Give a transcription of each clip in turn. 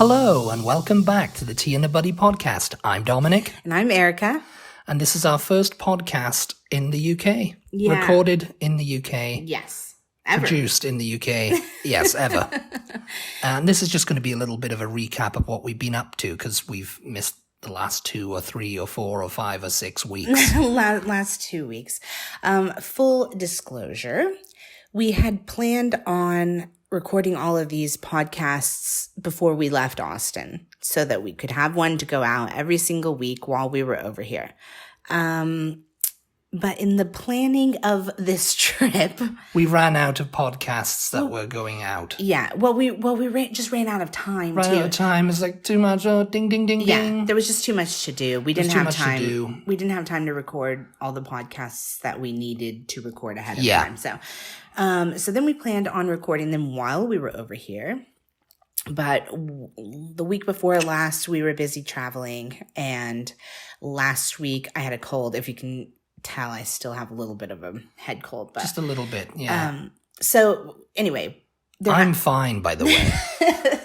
Hello and welcome back to the Tea and a Butty podcast. I'm Dominic. And I'm Erica. And this is our first podcast in the UK. Yeah. Recorded in the UK. Yes. Ever. Produced in the UK. Yes, ever. And this is just going to be a little bit of a recap of what we've been up to because we've missed the last 2 or 3 or 4 or 5 or 6 weeks. Last 2 weeks. Full disclosure, we had planned on recording all of these podcasts before we left Austin so that we could have one to go out every single week while we were over here. But in the planning of this trip, we ran out of podcasts that were going out. Yeah. Well, we just ran out of time. Ran out of time. It's like too much. Oh, ding, ding, ding, ding. Yeah. There was just too much to do. We didn't have time. We didn't have time to record all the podcasts that we needed to record ahead of time. So then we planned on recording them while we were over here. But the week before last, we were busy traveling. And last week, I had a cold. If you can tell, I still have a little bit of a head cold. But, just a little bit, yeah. So anyway. I'm fine, by the way.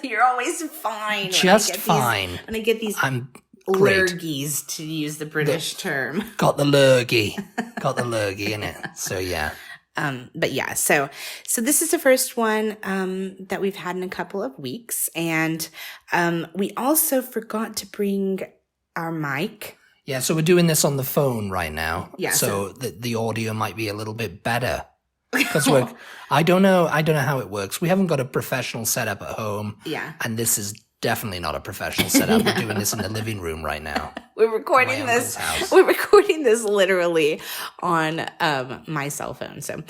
You're always fine. Just fine. When I get these lurgies, to use the British term. Got the lurgy. Got the lurgy in it. So, yeah. But yeah, so this is the first one that we've had in a couple of weeks. And we also forgot to bring our mic. Yeah, so we're doing this on the phone right now. Yeah. So the audio might be a little bit better. Because I don't know how it works. We haven't got a professional setup at home. Yeah. And this is definitely not a professional setup. We're doing this in the living room right now. We're recording this. We're recording this literally on my cell phone. So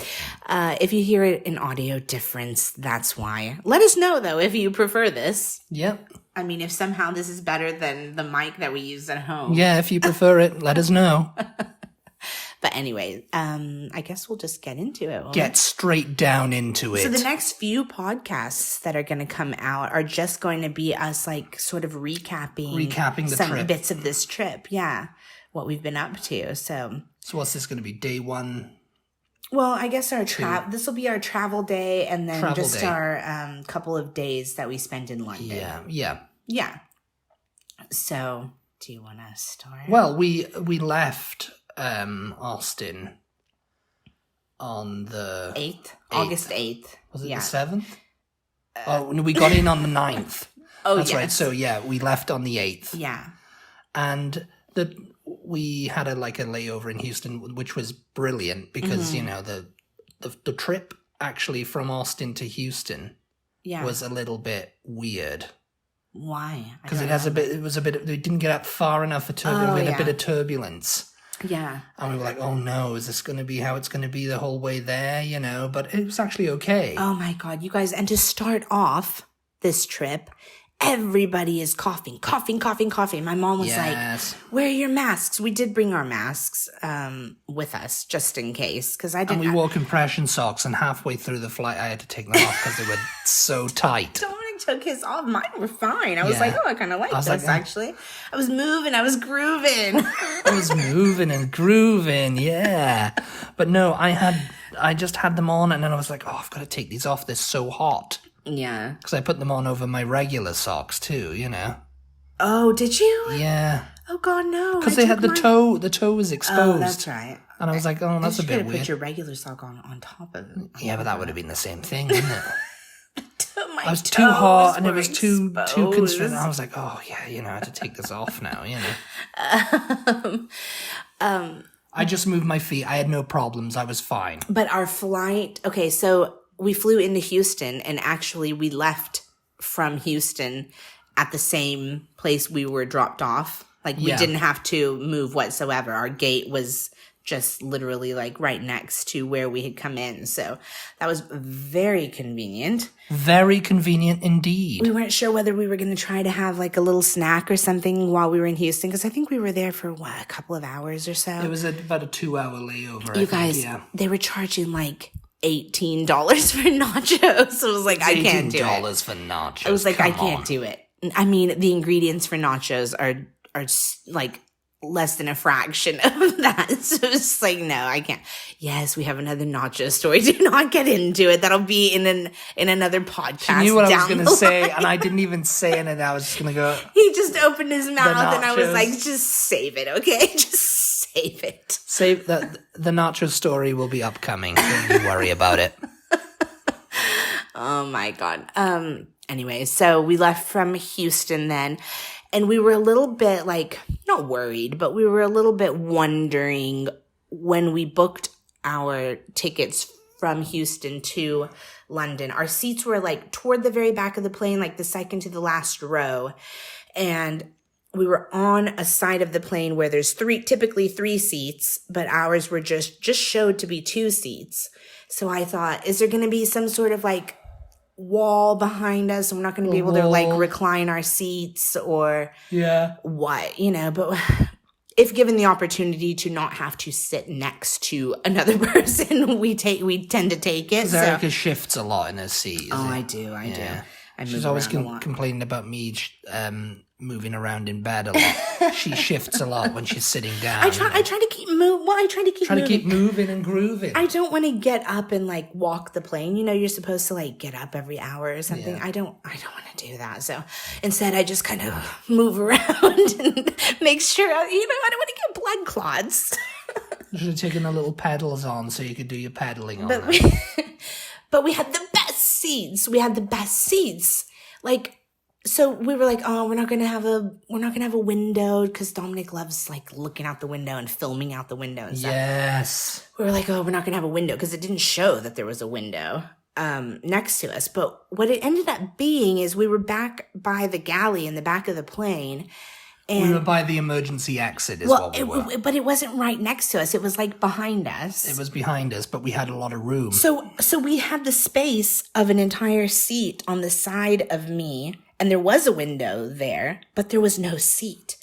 if you hear an audio difference, that's why. Let us know though if you prefer this. Yep. I mean, if somehow this is better than the mic that we use at home. Yeah, if you prefer it, let us know. But anyway, I guess we'll just get into it. Get straight down into it. So the next few podcasts that are going to come out are just going to be us like sort of recapping some trip. Bits of this trip. Yeah. What we've been up to. So what's this going to be? Day 1? Well, I guess this will be our travel day and then our couple of days that we spent in London. Yeah. So do you want to start? Well, we left Austin on the 8th. August 8th. Was it the 7th? We got in on the 9th. That's right. So yeah, we left on the 8th. Yeah. And we had a layover in Houston, which was brilliant because, the trip actually from Austin to Houston was a little bit weird. Why? Because we didn't get up far enough for turbulence. We had a bit of turbulence. Yeah. And we were like, oh no, is this going to be how it's going to be the whole way there, But it was actually okay. Oh my God, you guys. And to start off this trip, everybody is coughing. My mom was like, wear your masks. We did bring our masks with us just in case. And we wore compression socks, and halfway through the flight, I had to take them off because they were so tight. Dominic took his off. Mine were fine. I was like, I kind of like this, actually. I was moving. I was grooving. I was moving and grooving, yeah. But no, I just had them on, and then I was like, I've got to take these off. They're so hot. Yeah. Because I put them on over my regular socks too, Oh, did you? Yeah. Oh God, no. Because they had the toe was exposed. Oh, that's right. And I was like, that's a bit weird. You could put your regular sock on top of it. Yeah, but that would have been the same thing, wouldn't it? I was too hot and it was too constricted. I was like, I had to take this off now, I just moved my feet. I had no problems. I was fine. But our flight, so we flew into Houston and actually we left from Houston at the same place we were dropped off. We didn't have to move whatsoever. Our gate was just literally right next to where we had come in. So that was very convenient. Very convenient indeed. We weren't sure whether we were going to try to have a little snack or something while we were in Houston. Because I think we were there for a couple of hours or so. It was about a 2-hour layover. You guys, they were charging $18 for nachos. So I was like, I can't do it. $18 for nachos. I was like, I can't do it. I mean, the ingredients for nachos are less than a fraction of that. So it's like, no, I can't. Yes, we have another nacho story. Do not get into it. That'll be in another podcast. She knew what I was going to say, and I didn't even say anything. I was just going to go. He just opened his mouth, and I was like, just save it, okay? Just save it. Save the nacho story will be upcoming. Don't you worry about it. Oh my God. Anyway, so we left from Houston then. And we were a little bit like, not worried, but we were a little bit wondering when we booked our tickets from Houston to London. Our seats were like toward the very back of the plane, like the second to the last row. And we were on a side of the plane where there's typically three seats, but ours were just showed to be 2 seats. So I thought, is there going to be some sort of like wall behind us and we're not going to be able to like recline our seats or what, but if given the opportunity to not have to sit next to another person, we tend to take it. So Erica shifts a lot in her seat. I do. She's always complaining about me moving around in bed a lot. She shifts a lot when she's sitting down. I try to keep moving. Well, I try to keep moving and grooving. I don't want to get up and like walk the plane. You're supposed to like get up every hour or something. Yeah. I don't want to do that. So instead, I just kind of move around and make sure I don't want to get blood clots. You should have taken the little pedals on so you could do your pedaling on them. But we had the best seats. Like. So we were like, oh, we're not gonna have a window because Dominic loves like looking out the window and filming out the window and stuff. Yes. We were like, oh, we're not gonna have a window because it didn't show that there was a window next to us. But what it ended up being is we were back by the galley in the back of the plane. And we were by the emergency exit what we were. But it wasn't right next to us. It was like behind us. It was behind us, but we had a lot of room. So we had the space of an entire seat on the side of me. And there was a window there, but there was no seat.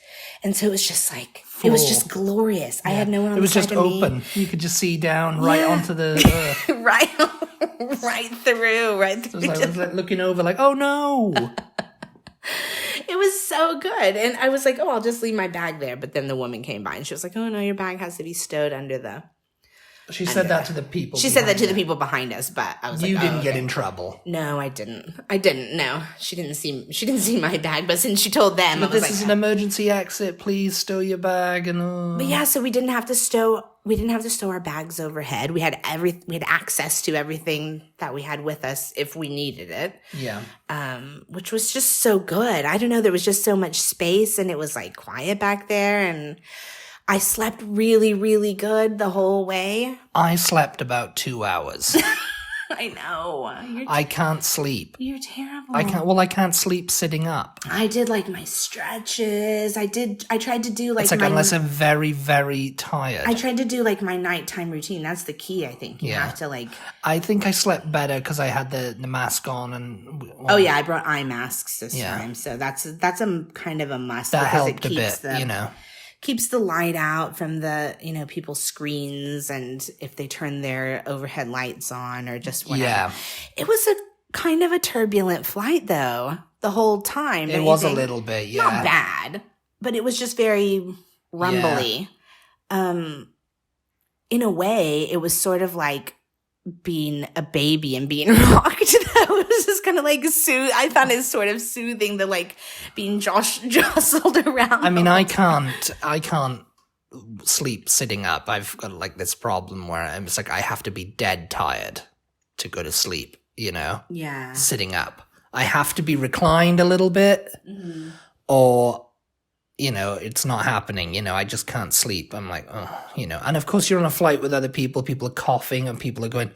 And so it was just like, It was just glorious. Yeah. I had no one on the side of me. It was just open. You could just see down right onto the earth. right through. So it was like looking over like, oh no. It was so good. And I was like, oh, I'll just leave my bag there. But then the woman came by and she was like, oh no, your bag has to be stowed under the... She said that to the people. She said that to the people behind us, but I was like, you didn't get in trouble. No, I didn't. No, she didn't see my bag. But since she told them, but this is an emergency exit. Please stow your bag and. But yeah, so we didn't have to stow our bags overhead. We had access to everything that we had with us if we needed it. Yeah. Which was just so good. I don't know. There was just so much space, and it was like quiet back there, and. I slept really, really good the whole way. I slept about 2 hours. I know. I can't sleep. You're terrible. I can't sleep sitting up. I did like my stretches. I tried to do like it's like unless I'm very, very tired. I tried to do like my nighttime routine. That's the key, I think. You have to like. I think I slept better because I had the mask on and. Well, oh yeah, I brought eye masks this time, so that's a kind of a must. That helped a bit, keeps the light out from the, people's screens and if they turn their overhead lights on or just whatever. Yeah. It was a kind of a turbulent flight though, the whole time. It was a little bit, yeah. Not bad, but it was just very rumbly. Yeah. In a way, it was sort of like being a baby and being rocked. That was just kind of like I found it sort of soothing, the like being jostled around. I mean, I can't sleep sitting up. I've got like this problem where it's like I have to be dead tired to go to sleep, Yeah. Sitting up. I have to be reclined a little bit or it's not happening, I just can't sleep. I'm like, and of course you're on a flight with other people are coughing and people are going,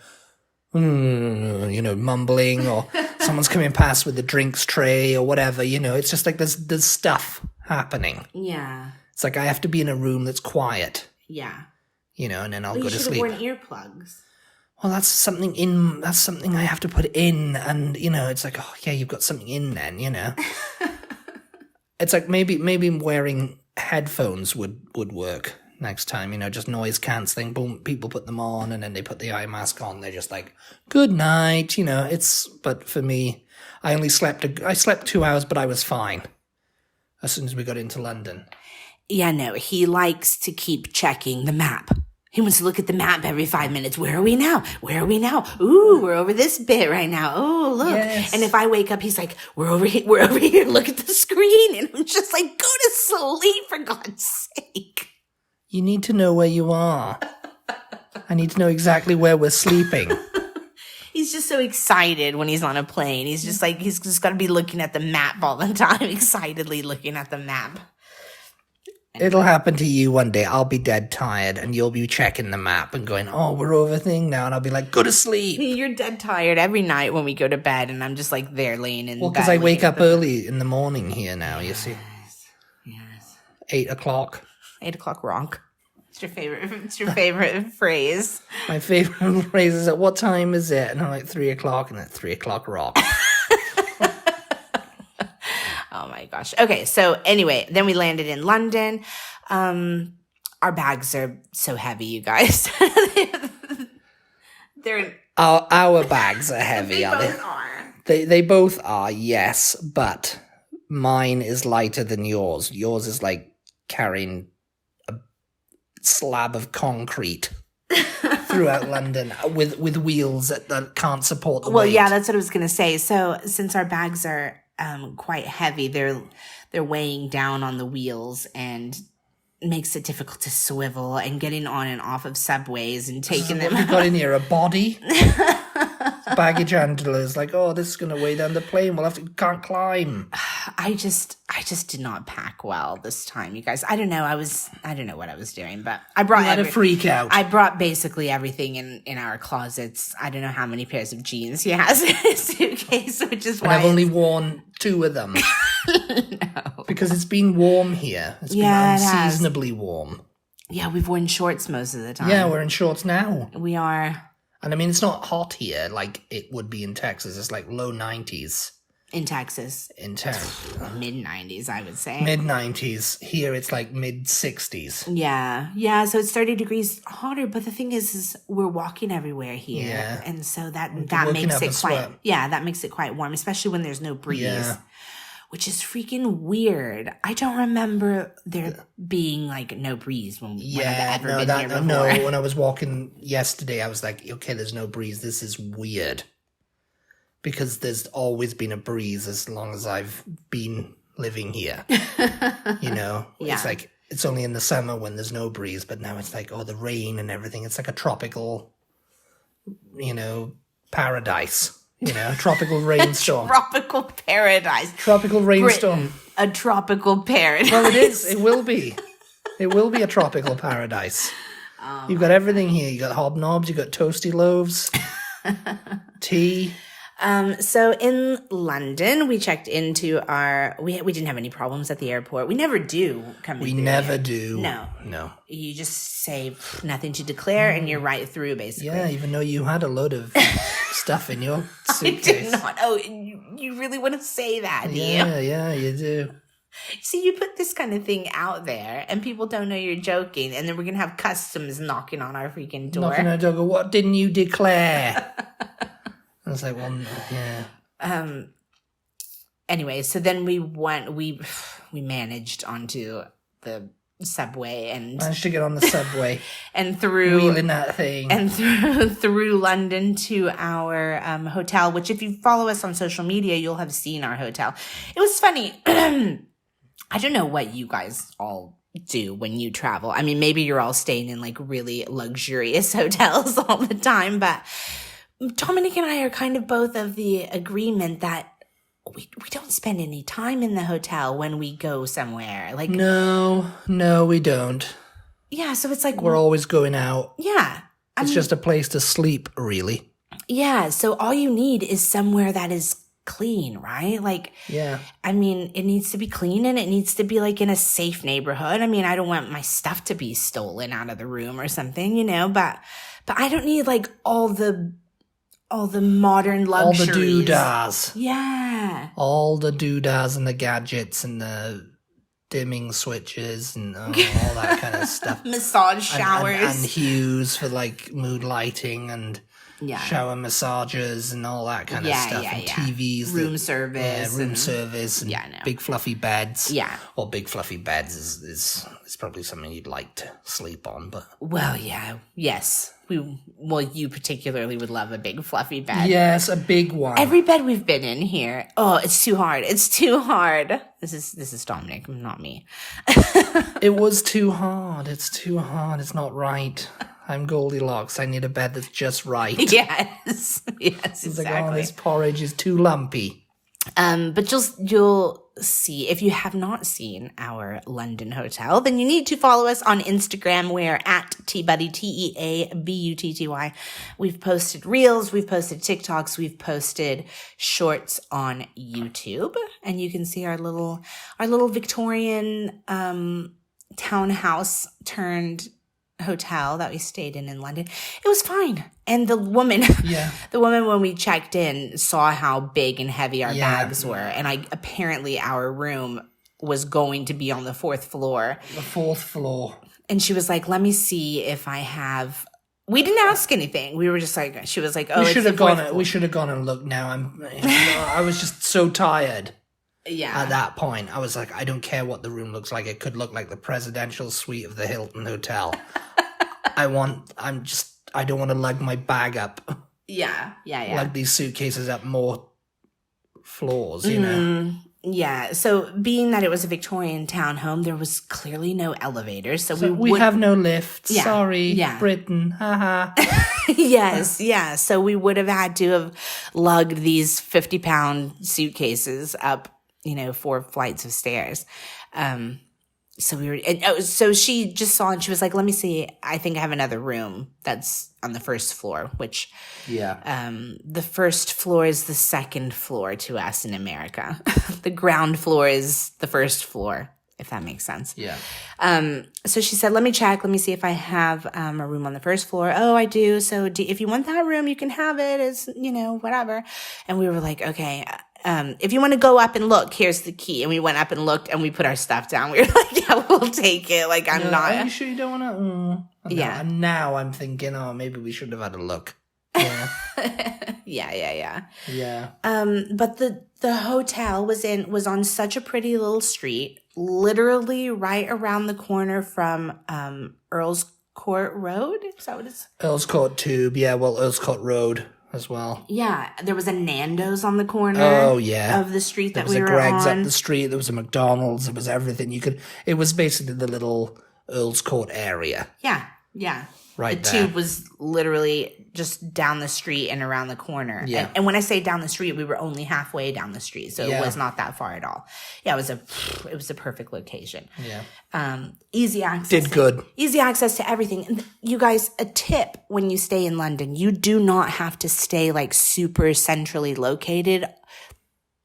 mumbling or someone's coming past with a drinks tray or whatever, it's just like there's stuff happening. Yeah. It's like I have to be in a room that's quiet. Yeah. And then I'll go to sleep. You should have worn earplugs. Well, that's something I have to put in and, it's like, oh yeah, you've got something in then, It's like maybe wearing headphones would work next time, just noise cancelling. Boom, people put them on and then they put the eye mask on. They're just like, good night, but for me, I slept 2 hours, but I was fine as soon as we got into London. Yeah, no, he likes to keep checking the map. He wants to look at the map every 5 minutes. Where are we now? Where are we now? Ooh, we're over this bit right now. Oh, look. Yes. And if I wake up, he's like, we're over here. We're over here. Look at the screen. And I'm just like, go to sleep, for God's sake. You need to know where you are. I need to know exactly where we're sleeping. He's just so excited when he's on a plane. He's just like, he's just got to be looking at the map all the time, excitedly looking at the map. It'll happen to you one day. I'll be dead tired and you'll be checking the map and going, oh, we're over thing now. And I'll be like, go to sleep. You're dead tired every night when we go to bed and I'm just like there laying in bed. Well, because I wake up early in the morning here now, you see. Yes. 8 o'clock. 8 o'clock rock. It's your favorite phrase. My favorite phrase is, at what time is it? And I'm like, 3 o'clock, and at 3 o'clock rock. Oh my gosh. Okay, so anyway, then we landed in London. Our bags are so heavy, you guys. They're our bags are heavy. They both are. They both are, yes, but mine is lighter than yours. Yours is like carrying a slab of concrete throughout London with wheels that can't support the weight. Well, yeah, that's what I was going to say. So since our bags are quite heavy, they're weighing down on the wheels and makes it difficult to swivel and getting on and off of subways and taking them. What have you got in here? A body? Baggage handler is like, oh, this is going to weigh down the plane. Can't climb. I just did not pack well this time, you guys. I don't know what I was doing, but I brought. You had a freak out. I brought basically everything in our closets. I don't know how many pairs of jeans he has in his suitcase, which is why I've only worn 2 of them. No. Because it's been warm here. It's been unseasonably warm. Yeah, we've worn shorts most of the time. Yeah, we're in shorts now. We are. And I mean, it's not hot here like it would be in Texas. It's like low 90s. In Texas. In Texas. Mid-90s, I would say. Mid-90s. Here it's like mid-60s. Yeah. Yeah, so it's 30 degrees hotter. But the thing is we're walking everywhere here. Yeah. And so that makes it quite... Yeah, that makes it quite warm, especially when there's no breeze. Yeah. Which is freaking weird. I don't remember there being like no breeze when I've ever been here before. No, when I was walking yesterday, I was like, okay, there's no breeze. This is weird. Because there's always been a breeze as long as I've been living here. You know? Yeah. It's like, it's only in the summer when there's no breeze, but now it's like, oh, the rain and everything. It's like a tropical, paradise. Tropical rainstorm. Tropical paradise. Tropical rainstorm. A tropical paradise. Well, it is. It will be. It will be a tropical paradise. You've got everything here. You got hobnobs. You got toasty loaves. Tea. So in London, we checked into we didn't have any problems at the airport. We never do come We never do. No. You just say nothing to declare and you're right through, basically. Yeah, even though you had a load of stuff in your suitcase. I did not. Oh, you really want to say that, do you? Yeah, you do. See, you put this kind of thing out there and people don't know you're joking, and then we're going to have customs knocking on our freaking door. Knocking on our door, go, what didn't you declare? I was like, well, yeah. Anyway, so then we managed onto the subway and managed to get on the subway and through wheeling that thing and through London to our hotel. Which, if you follow us on social media, you'll have seen our hotel. It was funny. I don't know what you guys all do when you travel. I mean, maybe you're all staying in like really luxurious hotels all the time, but Dominic and I are kind of both of the agreement that we don't spend any time in the hotel when we go somewhere. Like no, we don't. Yeah, so it's like we're always going out. Yeah. It's just a place to sleep, really. Yeah, so all you need is somewhere that is clean, right? Like, yeah. I mean, it needs to be clean and it needs to be like in a safe neighborhood. I mean, I don't want my stuff to be stolen out of the room or something, but I don't need like all the modern luxuries. All the doodahs. Yeah. All the doodahs and the gadgets and the dimming switches and all that kind of stuff. Massage showers. And hues for like mood lighting and shower massages and all that kind of stuff, and TVs, room service, and big fluffy beds. Yeah, well, big fluffy beds is probably something you'd like to sleep on, but yes. You particularly would love a big fluffy bed. Yes, a big one. Every bed we've been in here. Oh, it's too hard. It's too hard. This is Dominic, not me. It was too hard. It's too hard. It's not right. I'm Goldilocks. I need a bed that's just right. Yes, exactly. Like, oh, this porridge is too lumpy. But you'll see, if you have not seen our London hotel, then you need to follow us on Instagram. We're at TButty, TEABUTTY. We've posted reels, we've posted TikToks, we've posted shorts on YouTube, and you can see our little Victorian townhouse turned hotel that we stayed in London. It was fine. And the woman when we checked in saw how big and heavy our bags were, and apparently our room was going to be on the 4th floor. The 4th floor. And she was like, let me see if I have. We didn't ask anything. We were just like, she was like, oh, we should have gone and looked now. I was just so tired. Yeah. At that point, I was like, I don't care what the room looks like. It could look like the presidential suite of the Hilton Hotel. I don't want to lug my bag up. Yeah. Lug these suitcases up more floors, you know? Yeah. So being that it was a Victorian townhome, there was clearly no elevators. So we have no lifts. Yeah, Sorry, Britain. Haha. Yes. Yeah. So we would have had to have lugged these 50-pound suitcases up, 4 flights of stairs. So she just saw, and she was like, let me see. I think I have another room that's on the 1st floor, which, the 1st floor is the 2nd floor to us in America. The ground floor is the 1st floor, if that makes sense. Yeah. So she said, let me check. Let me see if I have a room on the 1st floor. Oh, I do. So if you want that room, you can have it. It's, whatever. And we were like, okay. If you want to go up and look, here's the key. And we went up and looked, and we put our stuff down. We were like, yeah, we'll take it. Like, I'm not. Are you sure you don't want to? Yeah. And now I'm thinking, maybe we should have had a look. Yeah. Yeah. But the hotel was on such a pretty little street, literally right around the corner from Earl's Court Road. Is that what it's? Earl's Court Tube. Yeah. Well, Earl's Court Road as well. Yeah, there was a Nando's on the corner. Oh yeah, of the street that we were on. There was a Greg's up the street. There was a McDonald's. There was everything you could. It was basically the little Earl's Court area. Yeah. Right. The tube was literally just down the street and around the corner. Yeah. And when I say down the street, we were only halfway down the street, so it was not that far at all. Yeah, it was a perfect location. Yeah. Easy access. Did good. Easy access to everything. And you guys, a tip when you stay in London, you do not have to stay like super centrally located.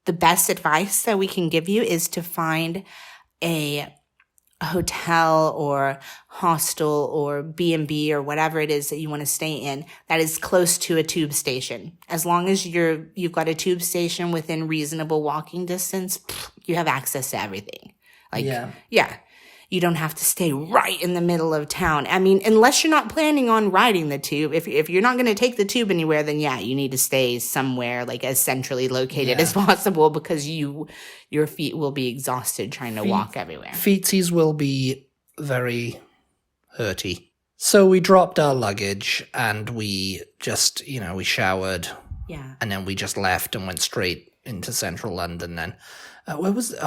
The best advice that we can give you is to find a hotel or hostel or B&B or whatever it is that you want to stay in that is close to a tube station. As long as you've got a tube station within reasonable walking distance, you have access to everything. Yeah. You don't have to stay right in the middle of town. I mean, unless you're not planning on riding the tube. If you're not going to take the tube anywhere, then you need to stay somewhere like as centrally located as possible, because your feet will be exhausted trying to walk everywhere. Feetsies will be very hurty. So we dropped our luggage and we just, we showered. Yeah. And then we just left and went straight into central London then.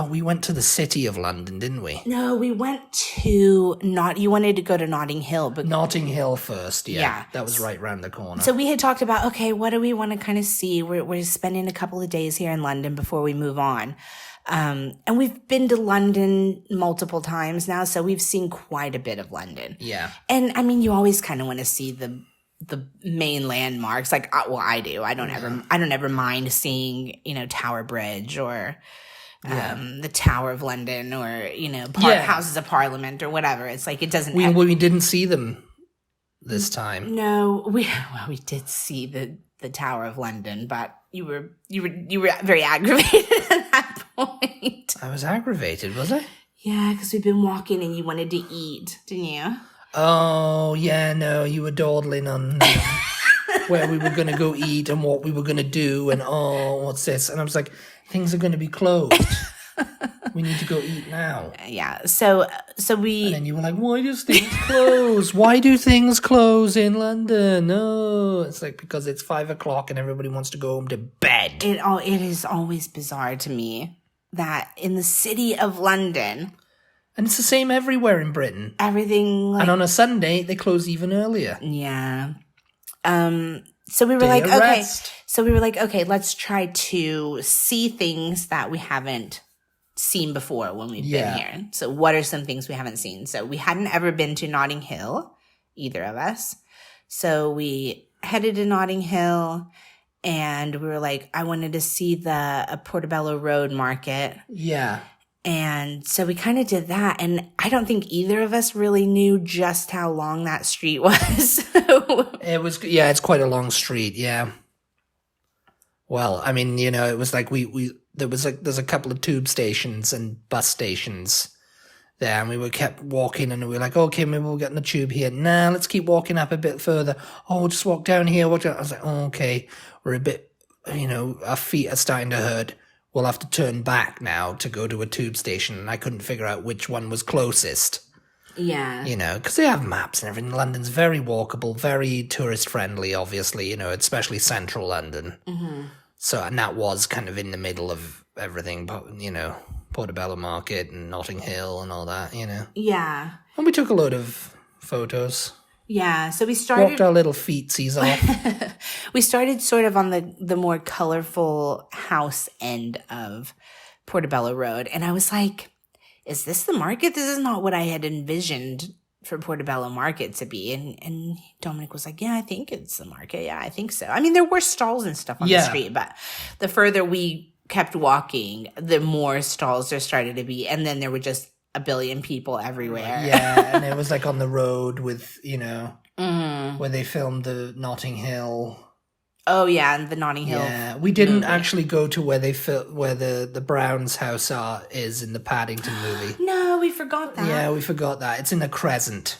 We went to the city of London, didn't we? No, we went to you wanted to go to Notting Hill. But Notting Hill first, yeah. That was right round the corner. So we had talked about, okay, what do we want to kind of see? We're spending a couple of days here in London before we move on. And we've been to London multiple times now, so we've seen quite a bit of London. Yeah. And I mean, you always kind of want to see the main landmarks. Like, I do. I don't ever mind seeing, Tower Bridge or the Tower of London or, Houses of Parliament or whatever. It's like, it doesn't. We didn't see them this time. No, we did see the Tower of London, but you were very aggravated at that point. I was aggravated, was I? Yeah, because we've been walking and you wanted to eat, didn't you? Oh, yeah, no, you were dawdling on where we were going to go eat and what we were going to do and, what's this? And I was like, things are going to be closed. We need to go eat now. Yeah. So we... And then you were like, why do things close? Why do things close in London? No. It's like, because it's 5 o'clock and everybody wants to go home to bed. It is always bizarre to me that in the city of London... And it's the same everywhere in Britain. Everything and on a Sunday, they close even earlier. Yeah. So we were okay, let's try to see things that we haven't seen before when we've been here. So what are some things we haven't seen? So we hadn't ever been to Notting Hill, either of us. So we headed to Notting Hill and we were like, I wanted to see the Portobello Road Market. Yeah. And so we kind of did that. And I don't think either of us really knew just how long that street was. It was, it's quite a long street. Yeah. Well, I mean, it was like there's a couple of tube stations and bus stations there, and we kept walking, and we were like, okay, maybe we'll get in the tube here. Nah, let's keep walking up a bit further. Oh, we'll just walk down here. I was like, oh, okay, we're a bit, our feet are starting to hurt. We'll have to turn back now to go to a tube station, and I couldn't figure out which one was closest. Yeah. Because they have maps and everything. London's very walkable, very tourist-friendly, obviously, especially central London. Mm-hmm. So, and that was kind of in the middle of everything, Portobello Market and Notting Hill and all that, Yeah. And we took a load of photos. Yeah, so we walked our little feetsies off. We started sort of on the more colorful house end of Portobello Road, and I was like, is this the market? This is not what I had envisioned for Portobello Market to be. And Dominic was like, yeah, I think it's the market. Yeah, I think so. I mean, there were stalls and stuff on the street, but the further we kept walking, the more stalls there started to be, and then there were just a billion people everywhere. Yeah, and it was like on the road with, where they filmed the Notting Hill. Oh yeah, and the Notting Hill. Yeah, we didn't actually go to where where the Browns' house is in the Paddington movie. No, we forgot that. Yeah, we forgot that. It's in a crescent.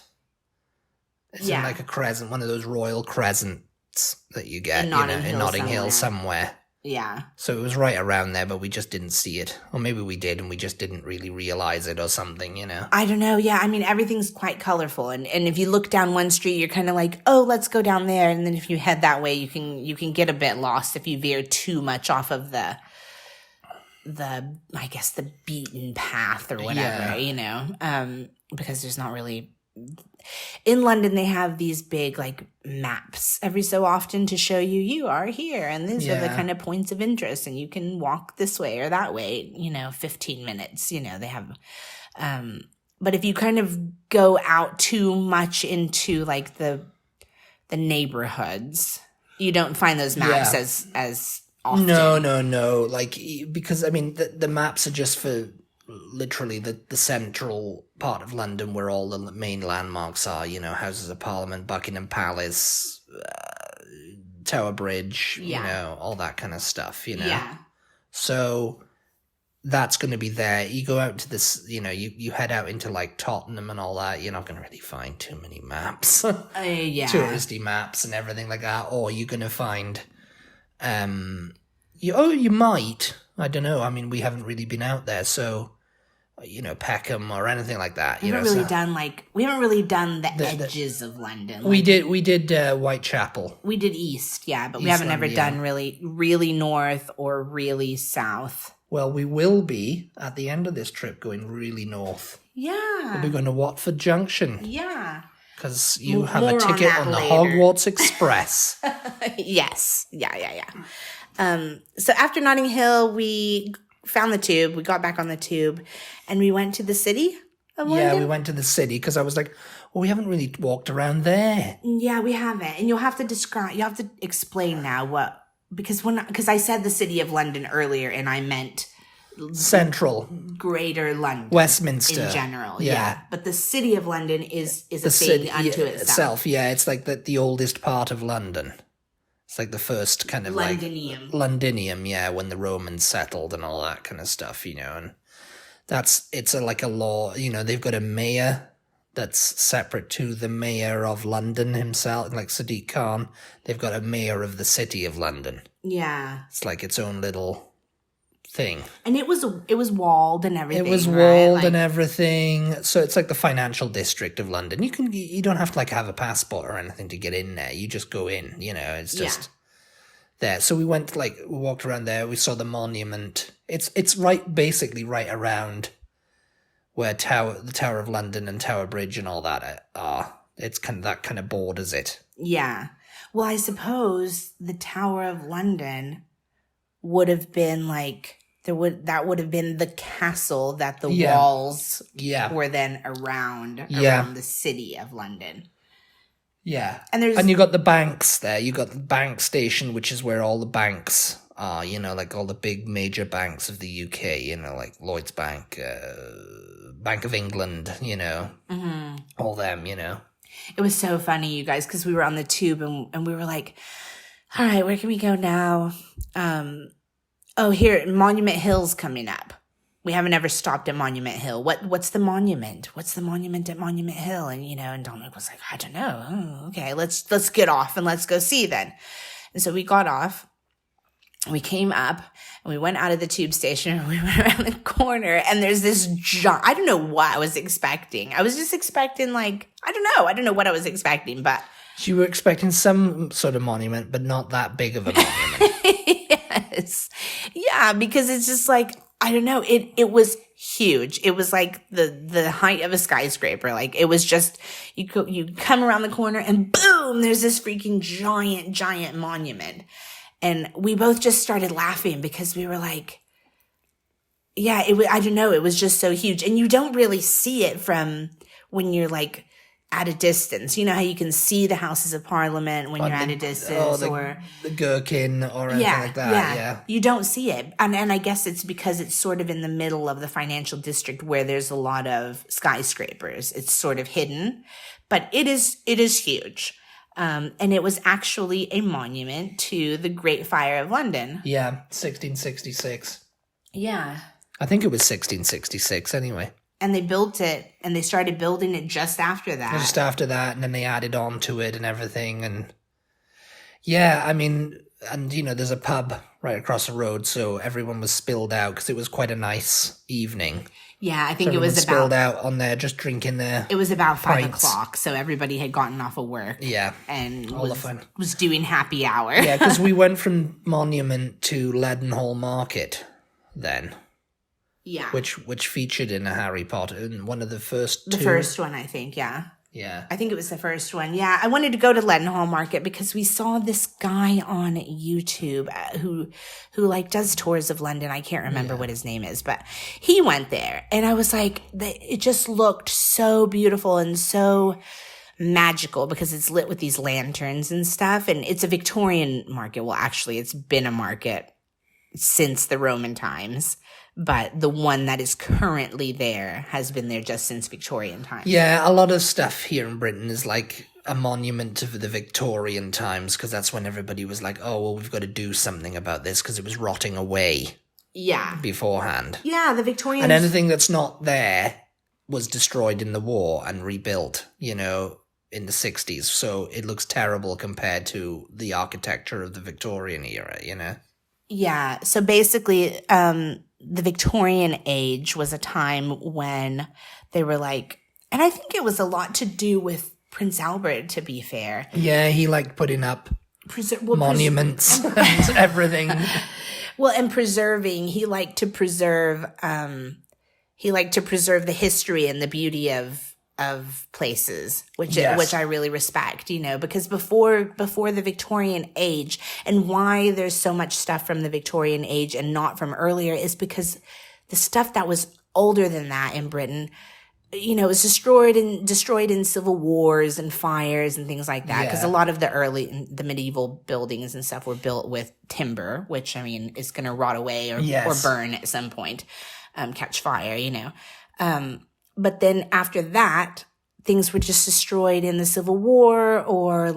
It's in like a crescent, one of those royal crescents that you get in Notting Hill somewhere. Yeah. So it was right around there, but we just didn't see it. Or maybe we did, and we just didn't really realize it or something, I don't know. Yeah, I mean, everything's quite colorful. And if you look down one street, you're kind of like, oh, let's go down there. And then if you head that way, you can get a bit lost if you veer too much off of the I guess, the beaten path or whatever, because there's not really... In London, they have these big, maps every so often to show you are here, and these are the kind of points of interest, and you can walk this way or that way, 15 minutes, they have... but if you kind of go out too much into, the neighborhoods, you don't find those maps as often. No. Because, I mean, the maps are just for... literally the central part of London where all the main landmarks are, Houses of Parliament, Buckingham Palace, Tower Bridge, all that kind of stuff, Yeah. So that's going to be there. You go out to this, you head out into Tottenham and all that, you're not going to really find too many maps. Touristy maps and everything like that. Or you're going to find, you might, I don't know. I mean, we haven't really been out there, so... Peckham or anything like that. We haven't really done the edges of London. We did Whitechapel. We did east, but we haven't ever done really north or really south. Well, we will be at the end of this trip going really north. Yeah. We'll be going to Watford Junction. Yeah. Because you have a ticket on the Hogwarts Express. Yes. Yeah. So after Notting Hill, we found the tube. We got back on the tube, and we went to the city of London. Yeah, we went to the city because I was like, well, we haven't really walked around there. Yeah, we haven't. And you'll have to explain now because I said the city of London earlier, and I meant central, Greater London, Westminster in general. Yeah, but the city of London is a thing unto itself. Yeah, it's like the oldest part of London. It's like the first kind of Londinium, when the Romans settled and all that kind of stuff, and it's a law, they've got a mayor that's separate to the mayor of London himself, like Sadiq Khan. They've got a mayor of the city of London. Yeah. It's like its own little thing. And it was walled and everything. It was walled and everything. So it's like the financial district of London. You don't have to like have a passport or anything to get in there. You just go in, it's just there. So we walked around there. We saw the monument. It's basically right around where the Tower of London and Tower Bridge and all that are. It's that kind of borders it. Yeah. Well, I suppose the Tower of London would have been like that would have been the castle that the walls were then around the city of London. Yeah. And you got the banks there. You got the bank station, which is where all the banks are, like all the big major banks of the UK, like Lloyds Bank, Bank of England, all them, It was so funny, you guys, because we were on the tube and we were like, all right, where can we go now? Here, Monument Hill's coming up. We haven't ever stopped at Monument Hill. What's the monument? What's the monument at Monument Hill? And, and Dominic was like, I don't know. Oh, okay, let's get off and let's go see then. And so we got off. We came up and we went out of the tube station and we went around the corner and there's this I don't know what I was expecting. I was just expecting I don't know what I was expecting, but. You were expecting some sort of monument, but not that big of a monument. Yes. Yeah, because it's just I don't know. It was huge. It was like the height of a skyscraper. It was just, you come around the corner and boom, there's this freaking giant monument. And we both just started laughing because we were like, yeah, I don't know. It was just so huge. And you don't really see it from when you're at a distance. You know how you can see the Houses of Parliament when you're at a distance, or the Gherkin or anything like that. Yeah, you don't see it, and I guess it's because it's sort of in the middle of the financial district where there's a lot of skyscrapers. It's sort of hidden, but it is huge, and it was actually a monument to the Great Fire of London. Yeah, 1666. Yeah, I think it was 1666 anyway. And they built it, and they started building it just after that. Just after that, and then they added on to it and everything. And yeah, I mean, and there's a pub right across the road, so everyone was spilled out because it was quite a nice evening. Yeah, I think it was spilled out on there, just drinking there. It was about 5 o'clock, so everybody had gotten off of work. Yeah, and was doing happy hour. Yeah, because we went from Monument to Leadenhall Market then. Yeah. Which featured in a Harry Potter, in one of the first two. The first one, I think, yeah. Yeah. I think it was the first one. Yeah, I wanted to go to Leadenhall Market because we saw this guy on YouTube who does tours of London. I can't remember what his name is, but he went there. And I was like, it just looked so beautiful and so magical because it's lit with these lanterns and stuff. And it's a Victorian market. Well, actually, it's been a market since the Roman times. But the one that is currently there has been there just since Victorian times. Yeah, a lot of stuff here in Britain is like a monument to the Victorian times because that's when everybody was like, oh, well, we've got to do something about this because it was rotting away. Yeah. Beforehand. Yeah, the Victorians. And anything that's not there was destroyed in the war and rebuilt, in the 60s. So it looks terrible compared to the architecture of the Victorian era, Yeah, so basically, the Victorian age was a time when they were and I think it was a lot to do with Prince Albert, to be fair. Yeah, he liked putting up monuments and everything. Well, and preserving, he liked to preserve the history and the beauty of places, which I really respect, because before the Victorian age, and why there's so much stuff from the Victorian age and not from earlier is because the stuff that was older than that in Britain, was destroyed in civil wars and fires and things like that. Because a lot of the medieval buildings and stuff were built with timber, which is going to rot away or burn at some point, catch fire, But then after that, things were just destroyed in the Civil War or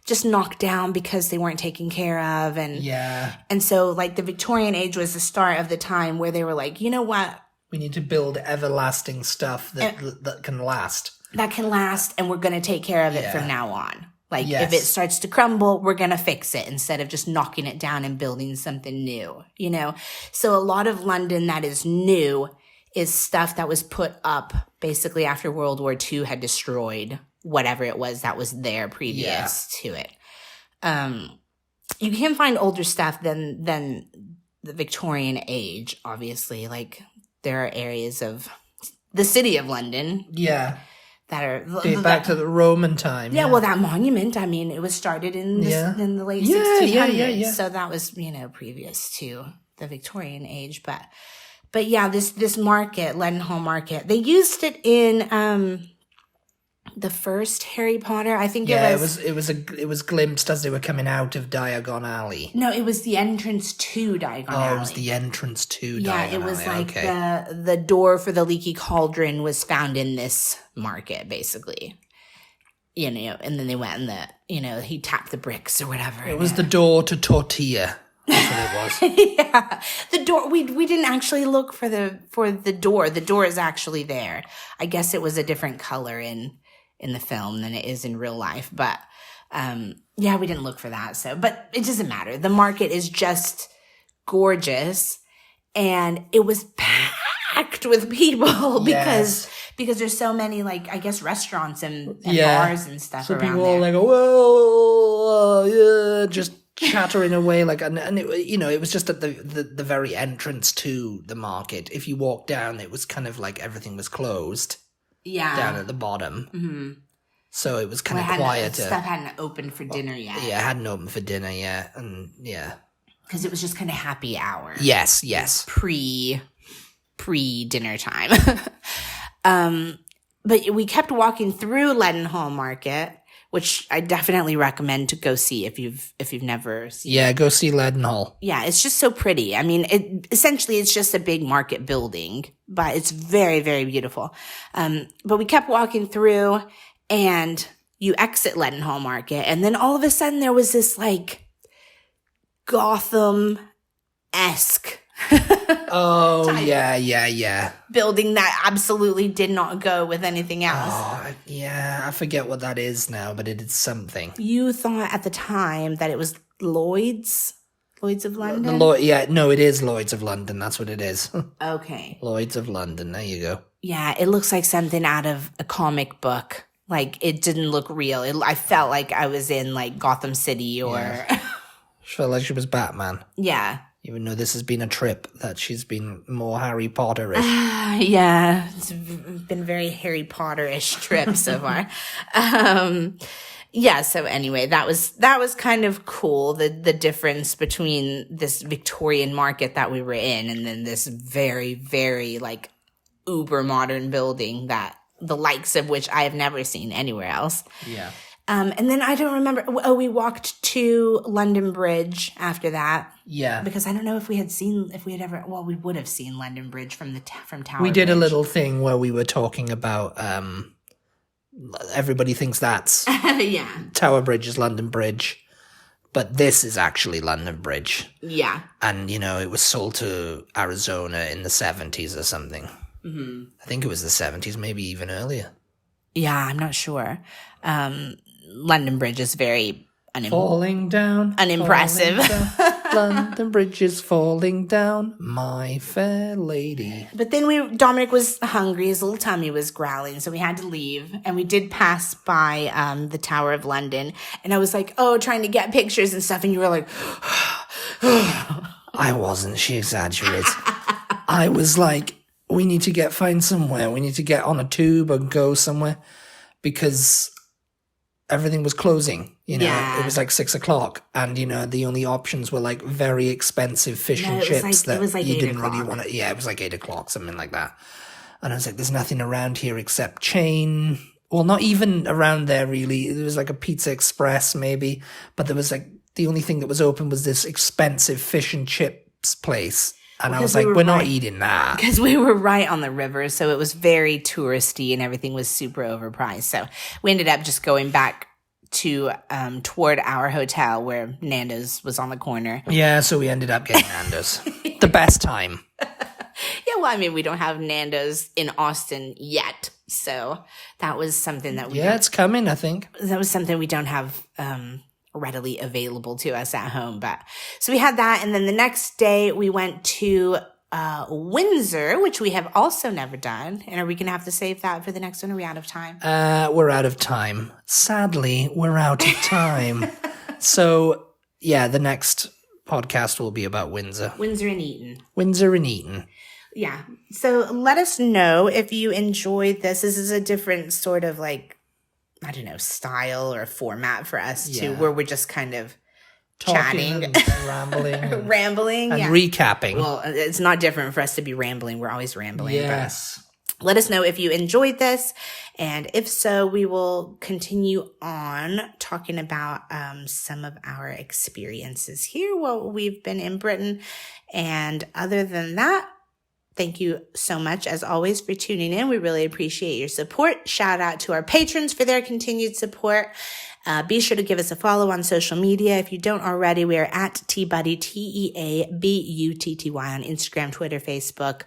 just knocked down because they weren't taken care of. And so the Victorian age was the start of the time where they were you know what? We need to build everlasting stuff that can last. that can last, and we're going to take care of it from now on. Like, if it starts to crumble, we're going to fix it instead of just knocking it down and building something new, you know? So a lot of London that is new is stuff that was put up basically after World War II had destroyed whatever it was that was there previous to it. You can find older stuff than the Victorian age, obviously. Like, there are areas of the city of London. Yeah. That are back to the Roman time. Yeah, well, that monument, I mean, it was started in the late 1600s. Yeah. So that was, you know, previous to the Victorian age. But yeah, this market, Leadenhall Market, they used it in the first Harry Potter. I think it was glimpsed as they were coming out of Diagon Alley. No, it was the entrance to Diagon Alley. Oh, it was the entrance to Diagon Alley. Yeah, it was like the door for the Leaky Cauldron was found in this market, basically. You know, and then they went and he tapped the bricks or whatever. It was the door to Tortilla. That's what it was. Yeah, the door. We didn't actually look for the door. The door is actually there. I guess it was a different color in the film than it is in real life. But, we didn't look for that. So, but it doesn't matter. The market is just gorgeous, and it was packed with people because there's so many, like, I guess, restaurants and bars and stuff around there. So people are like, whoa, just chattering away, like, and it, you know, it was just at the very entrance to the market. If you walk down, it was kind of like everything was closed. Yeah. Down at the bottom. Mm-hmm. So it was kind of quieter. Stuff hadn't opened for dinner yet. Yeah, it hadn't opened for dinner yet. And because it was just kind of happy hour. Yes. Pre-dinner time. But we kept walking through Leadenhall Market, which I definitely recommend to go see if you've never seen. Yeah, go see Leadenhall. Yeah, it's just so pretty. I mean, essentially it's just a big market building, but it's very, very beautiful. But we kept walking through, and you exit Leadenhall Market, and then all of a sudden there was this, like, Gotham-esque building that absolutely did not go with anything else. Oh, yeah, I forget what that is now, but it is something. You thought at the time that it was Lloyd's of London? It is Lloyd's of London. That's what it is. Okay. Lloyd's of London. There you go. Yeah, it looks like something out of a comic book. Like, it didn't look real. I felt like I was in, like, Gotham City or... Yeah. She felt like she was Batman. Yeah. Even though this has been a trip that she's been more Harry Potter-ish. Yeah, it's been a very Harry Potter-ish trip so far. So anyway, that was kind of cool, the difference between this Victorian market that we were in and then this very, very, like, uber modern building that the likes of which I have never seen anywhere else. Yeah. And then I don't remember. Oh, we walked to London Bridge after that. Yeah. Because I don't know if we would have seen London Bridge from Tower We did Bridge. a little thing where we were talking about, everybody thinks that's Tower Bridge is London Bridge, but this is actually London Bridge. Yeah. And, you know, it was sold to Arizona in the 70s or something. Mm-hmm. I think it was the 70s, maybe even earlier. Yeah, I'm not sure. London Bridge is very falling down, unimpressive. Falling down. London Bridge is falling down, my fair lady. But then Dominic was hungry, his little tummy was growling, so we had to leave. And we did pass by the Tower of London. And I was like, trying to get pictures and stuff. And you were like, I wasn't, she exaggerates. I was like, we need to find somewhere. We need to get on a tube and go somewhere because everything was closing. You know, It was like 6:00, and you know the only options were like very expensive fish and chips that you didn't really want to. Yeah, it was like 8:00, something like that. And I was like, "There's nothing around here except chain." Well, not even around there really. There was like a Pizza Express maybe, but there was like the only thing that was open was this expensive fish and chips place. And I was like, we're not eating that. Because we were right on the river, so it was very touristy and everything was super overpriced. So we ended up just going back to toward our hotel where Nando's was on the corner. Yeah, so we ended up getting Nando's. The best time. Yeah, well, I mean, we don't have Nando's in Austin yet. So that was something that it's coming, I think. That was something we don't have readily available to us at home. But so we had that. And then the next day we went to Windsor, which we have also never done. And are we going to have to save that for the next one? Are we out of time? We're out of time. Sadly, we're out of time. So, yeah, the next podcast will be about Windsor. Windsor and Eton. Windsor and Eton. Yeah. So let us know if you enjoyed this. This is a different sort of like, I don't know, style or format for us too, where we're just kind of chatting, and rambling, rambling, and recapping. Well, it's not different for us to be rambling. We're always rambling. Yes. Let us know if you enjoyed this, and if so, we will continue on talking about some of our experiences here while we've been in Britain. And other than that, thank you so much, as always, for tuning in. We really appreciate your support. Shout out to our patrons for their continued support. Be sure to give us a follow on social media. If you don't already, we are at TButty, TEABUTTY on Instagram, Twitter, Facebook,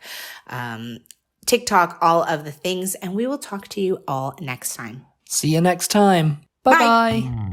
TikTok, all of the things. And we will talk to you all next time. See you next time. Bye-bye. Bye.